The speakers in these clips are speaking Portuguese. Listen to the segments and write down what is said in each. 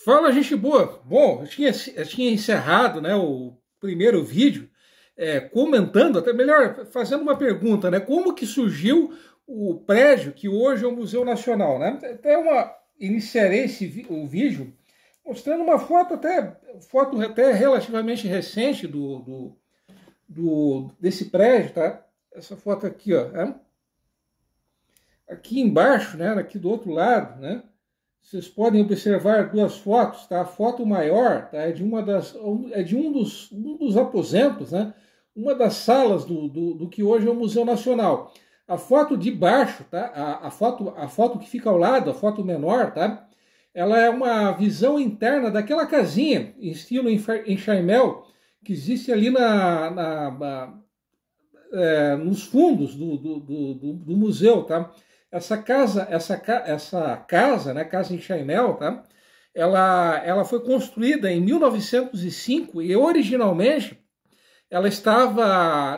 Fala, gente boa! Bom, eu tinha encerrado, né, o primeiro vídeo comentando, até melhor, fazendo uma pergunta, né? Como que surgiu o prédio que hoje é o Museu Nacional, né? Iniciarei o vídeo mostrando uma foto até relativamente recente desse prédio, tá? Essa foto aqui, ó. Aqui embaixo, né, aqui do outro lado, né? Vocês podem observar duas fotos, tá? A foto maior, tá? É de um dos aposentos, né? Uma das salas do que hoje é o Museu Nacional. A foto de baixo, tá? A foto que fica ao lado, a foto menor, tá? Ela é uma visão interna daquela casinha em estilo enxaimel que existe ali nos fundos do museu, tá? Essa casa, né, casa enxaimel, tá? Ela foi construída em 1905 e originalmente ela estava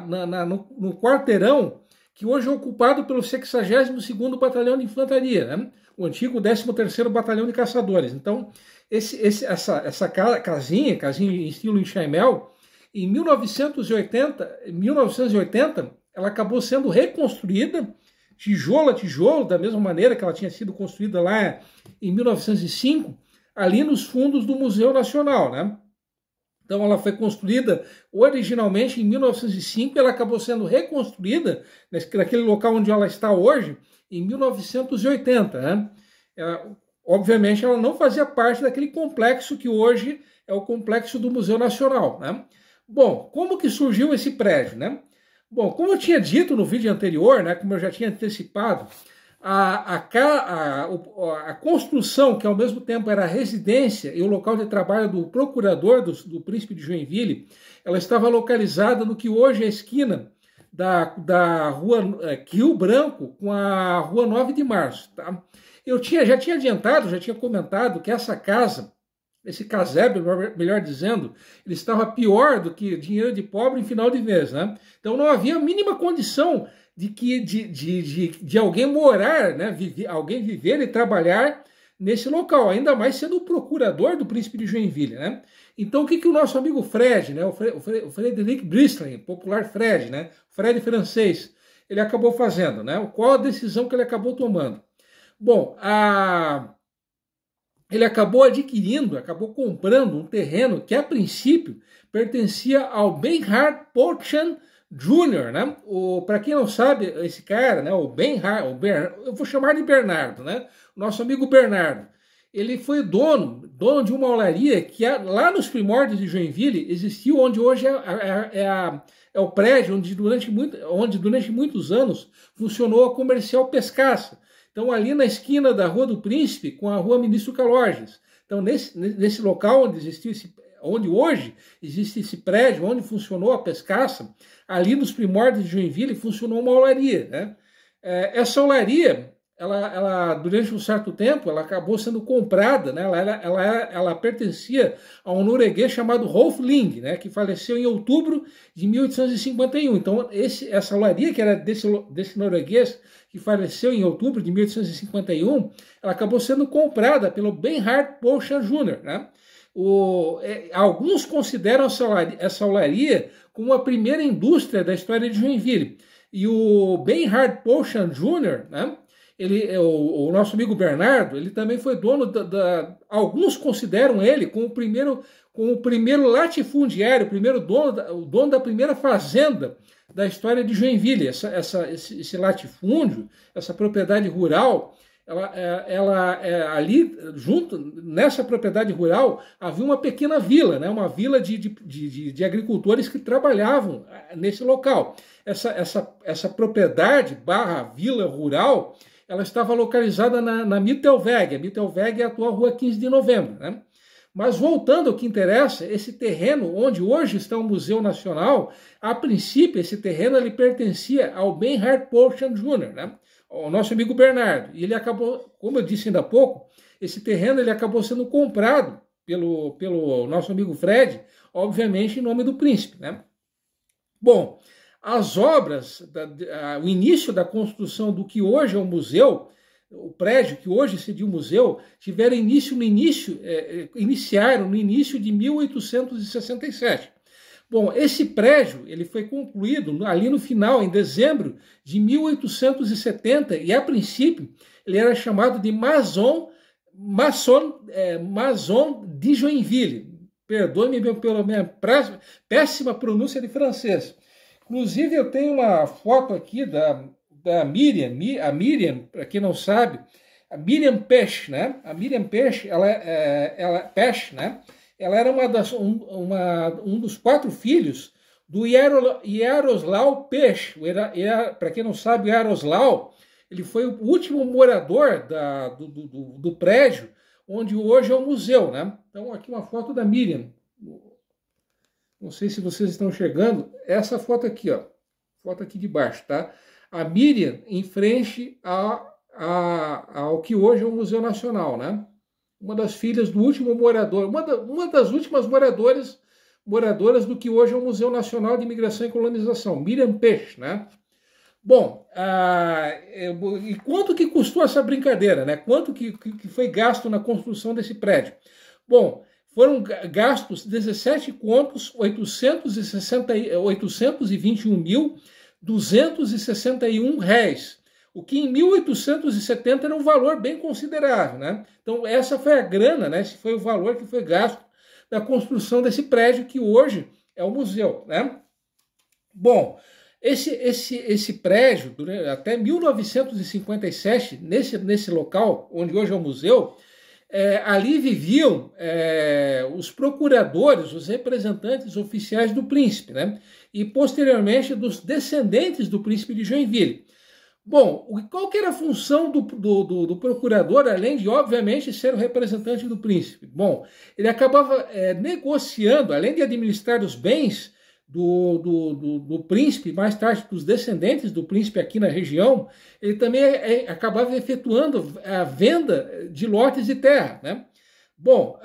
no quarteirão que hoje é ocupado pelo 62º Batalhão de Infantaria, né? O antigo 13º Batalhão de Caçadores. Então, essa casinha em estilo enxaimel, em 1980, ela acabou sendo reconstruída tijolo a tijolo, da mesma maneira que ela tinha sido construída lá em 1905, ali nos fundos do Museu Nacional, né? Então ela foi construída originalmente em 1905 e ela acabou sendo reconstruída naquele local onde ela está hoje em 1980, né? Obviamente ela não fazia parte daquele complexo que hoje é o complexo do Museu Nacional, né? Bom, como que surgiu esse prédio, né? Bom, como eu tinha dito no vídeo anterior, né, como eu já tinha antecipado, a construção, que ao mesmo tempo era a residência e o local de trabalho do procurador do Príncipe de Joinville, ela estava localizada no que hoje é a esquina da rua Rio Branco com a rua 9 de Março. Tá? Já tinha adiantado, já tinha comentado que esse casebre, melhor dizendo, ele estava pior do que dinheiro de pobre em final de mês, né? Então não havia a mínima condição de alguém morar, né? Alguém viver e trabalhar nesse local, ainda mais sendo o procurador do Príncipe de Joinville, né? Então o que o nosso amigo Fred, né? O Frederic Bristling, popular Fred, né? Fred francês, ele acabou fazendo, né? Qual a decisão que ele acabou tomando? Bom, ele acabou comprando um terreno que, a princípio, pertencia ao Bernhard Porchan Jr., né? Para quem não sabe, esse cara, né? Eu vou chamar de Bernardo, né? O nosso amigo Bernardo. Ele foi dono de uma olaria que lá nos primórdios de Joinville existiu, onde hoje é o prédio onde durante muitos anos funcionou a Comercial Pescaça. Então, ali na esquina da Rua do Príncipe com a Rua Ministro Calorges. Então, nesse local onde hoje existe esse prédio, onde funcionou a pescaça, ali nos primórdios de Joinville funcionou uma olaria, né? Essa olaria, ela durante um certo tempo, ela acabou sendo comprada, né? Ela pertencia a um norueguês chamado Rolf Ling, né? Que faleceu em outubro de 1851. Então, essa olaria, que era desse norueguês, que faleceu em outubro de 1851, ela acabou sendo comprada pelo Bernhard Porchan Jr., né? Alguns consideram essa olaria como a primeira indústria da história de Joinville. E o Bernhard Porchan Jr., né? O nosso amigo Bernardo, ele também foi dono alguns consideram ele como o primeiro latifundiário, o dono da primeira fazenda da história de Joinville. Esse latifúndio, essa propriedade rural, ali junto nessa propriedade rural havia uma pequena vila, né? Uma vila de agricultores que trabalhavam nesse local. Essa propriedade / vila rural, ela estava localizada na Mittelweg. A Mittelweg é a atual Rua 15 de Novembro, né? Mas voltando ao que interessa, esse terreno onde hoje está o Museu Nacional, a princípio esse terreno ele pertencia ao Bernhard Porchan Jr., né? O nosso amigo Bernardo. E ele acabou, como eu disse ainda há pouco, esse terreno ele acabou sendo comprado pelo nosso amigo Fred, obviamente em nome do príncipe, né? Bom, as obras, o início da construção do que hoje é o museu, o prédio que hoje seria o museu, iniciaram no início de 1867. Bom, esse prédio ele foi concluído ali no final, em dezembro de 1870, e a princípio ele era chamado de Maison de Joinville. Perdoe-me pela minha péssima pronúncia de francês. Inclusive eu tenho uma foto aqui da Miriam, a Miriam, para quem não sabe, a Miriam Pech, né? A Miriam Pech, Pech, né? Ela era um dos 4 filhos do Yaroslav Pech. Para quem não sabe, o Yaroslav, ele foi o último morador do prédio, onde hoje é o museu, né? Então aqui uma foto da Miriam. Não sei se vocês estão chegando. Essa foto aqui, ó. Foto aqui de baixo, tá? A Miriam em frente ao que hoje é o Museu Nacional, né? Uma das filhas do último morador, uma das últimas moradoras do que hoje é o Museu Nacional de Imigração e Colonização, Miriam Pech, né? Bom, e quanto que custou essa brincadeira, né? Quanto que foi gasto na construção desse prédio? Bom, foram gastos 821.261 réis, o que em 1870 era um valor bem considerável, né? Então essa foi a grana, né? Esse foi o valor que foi gasto na construção desse prédio que hoje é o museu, né? Bom, esse prédio, até 1957, nesse local onde hoje é o museu, ali viviam os procuradores, os representantes oficiais do príncipe, né? E posteriormente dos descendentes do príncipe de Joinville. Bom, qual que era a função do procurador, além de, obviamente, ser o representante do príncipe? Bom, ele acabava negociando, além de administrar os bens do príncipe, mais tarde dos descendentes do príncipe aqui na região, ele também acabava efetuando a venda de lotes de terra, né? Bom,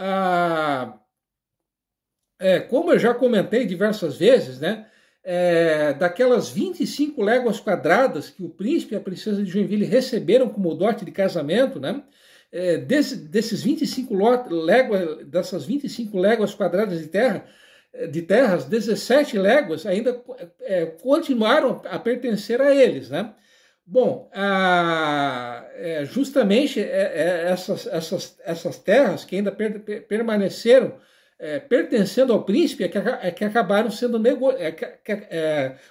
como eu já comentei diversas vezes, né? Daquelas 25 léguas quadradas que o príncipe e a princesa de Joinville receberam como dote de casamento, né? Dessas 25 léguas quadradas de terras, 17 léguas ainda continuaram a pertencer a eles, né? Bom, justamente essas terras que ainda permaneceram pertencendo ao príncipe que acabaram sendo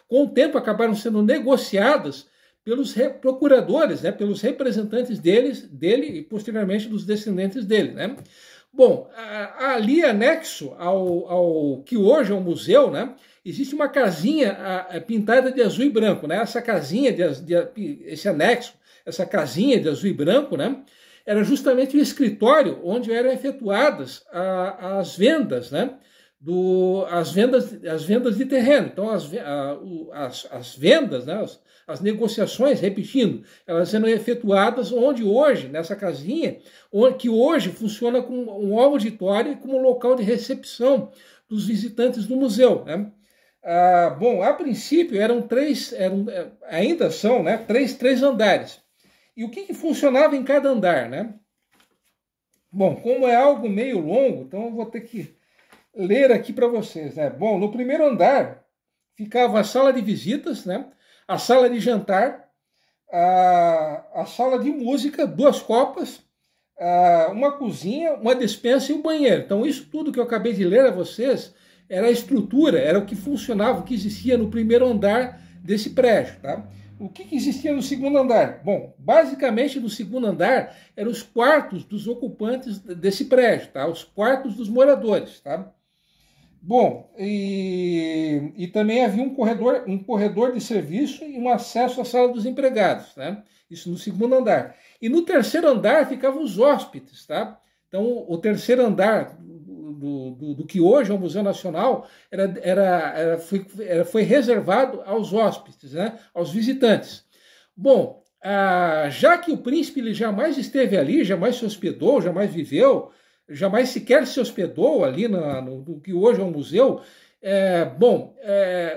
com o tempo acabaram sendo negociadas pelos procuradores, né, pelos representantes dele e posteriormente dos descendentes dele, né? Bom, ali anexo ao que hoje é o museu, né, existe uma casinha pintada de azul e branco, né? Essa casinha esse anexo, essa casinha de azul e branco, né, era justamente o escritório onde eram efetuadas as vendas, né? As vendas de terreno. Então, as vendas, né? As negociações, repetindo, elas eram efetuadas onde hoje, nessa casinha, que hoje funciona como um auditório e como local de recepção dos visitantes do museu, né? Bom, a princípio ainda são, né, três andares. E o que funcionava em cada andar, né? Bom, como é algo meio longo, então eu vou ter que ler aqui para vocês, né? Bom, no primeiro andar ficava a sala de visitas, né? A sala de jantar, a sala de música, 2 copas, uma cozinha, uma despensa e um banheiro. Então isso tudo que eu acabei de ler a vocês era a estrutura, era o que funcionava, o que existia no primeiro andar desse prédio, tá? O que existia no segundo andar? Bom, basicamente no segundo andar eram os quartos dos ocupantes desse prédio, tá? Os quartos dos moradores, tá? Bom, e também havia um corredor de serviço e um acesso à sala dos empregados, né? Isso no segundo andar. E no terceiro andar ficavam os hóspedes, tá? Então, o terceiro andar do que hoje é o Museu Nacional foi reservado aos hóspedes, né? Aos visitantes. Bom, já que o príncipe ele jamais esteve ali, jamais se hospedou, jamais viveu, jamais sequer se hospedou ali no que hoje é o museu,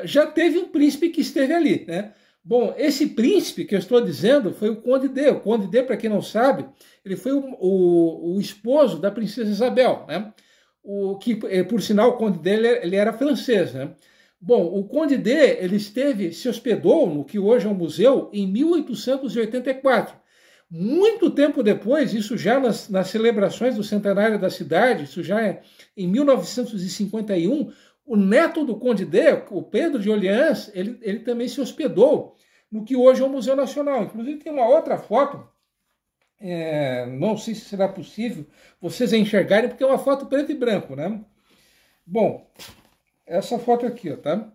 já teve um príncipe que esteve ali, né? Bom, esse príncipe que eu estou dizendo foi o Conde D. O Conde D, para quem não sabe, ele foi o esposo da princesa Isabel, né? O que, por sinal, o Conde D ele era francês, né? Bom, o Conde D ele se hospedou no que hoje é um museu em 1884. Muito tempo depois, isso já nas celebrações do centenário da cidade, isso já é em 1951, o neto do Conde D, o Pedro de Orleans, ele também se hospedou no que hoje é o Museu Nacional. Inclusive tem uma outra foto, não sei se será possível vocês enxergarem, porque é uma foto preto e branco, né? Bom, essa foto aqui, ó, tá?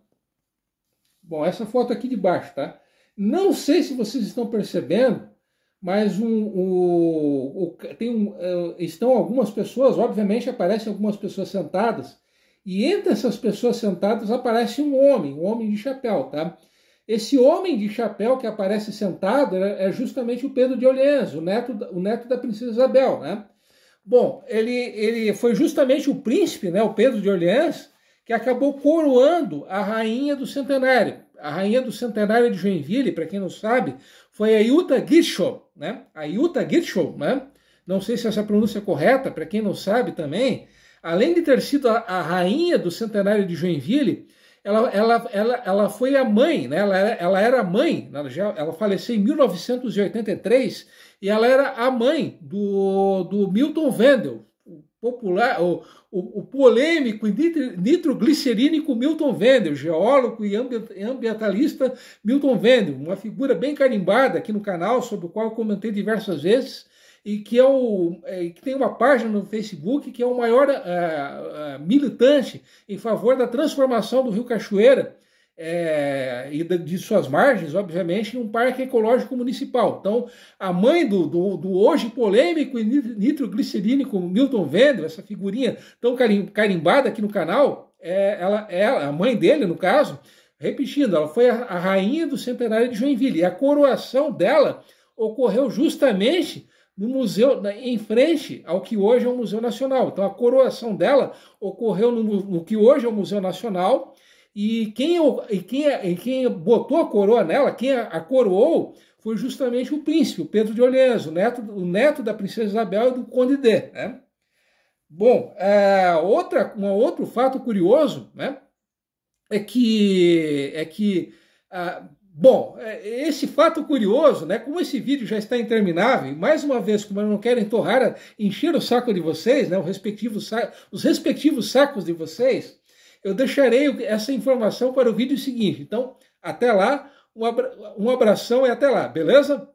Bom, essa foto aqui de baixo, tá? Não sei se vocês estão percebendo, mas estão algumas pessoas, obviamente aparecem algumas pessoas sentadas, e entre essas pessoas sentadas aparece um homem de chapéu, tá? Esse homem de chapéu que aparece sentado é justamente o Pedro de Orleans, o neto da princesa Isabel, né? Bom, ele foi justamente o príncipe, né, o Pedro de Orleans, que acabou coroando a rainha do centenário. A rainha do centenário de Joinville, para quem não sabe, foi a Jutta Gitschov, né? A Jutta Gitschov, né? Não sei se essa pronúncia é correta, para quem não sabe também, além de ter sido a rainha do centenário de Joinville, ela foi a mãe, né? Ela era a mãe, ela faleceu em 1983 e ela era a mãe do Milton Wendel, o polêmico e nitroglicerínico Milton Wendel, geólogo e ambientalista Milton Wendel, uma figura bem carimbada aqui no canal, sobre o qual eu comentei diversas vezes, e que que tem uma página no Facebook, que é o maior militante em favor da transformação do Rio Cachoeira e de suas margens, obviamente, em um parque ecológico municipal. Então, a mãe do hoje polêmico e nitroglicerínico Milton Wendel, essa figurinha tão carimbada aqui no canal, a mãe dele, no caso, repetindo, ela foi a rainha do centenário de Joinville, e a coroação dela ocorreu justamente no museu, em frente ao que hoje é o Museu Nacional. Então, a coroação dela ocorreu no que hoje é o Museu Nacional, e quem botou a coroa nela, quem a coroou, foi justamente o príncipe, o Pedro de Orleans, o neto da princesa Isabel e do Conde D, né? Bom, um outro fato curioso, né, bom, esse fato curioso, né, como esse vídeo já está interminável, mais uma vez, como eu não quero encher o saco de vocês, né, os respectivos sacos de vocês, eu deixarei essa informação para o vídeo seguinte. Então, até lá, um abração e até lá, beleza?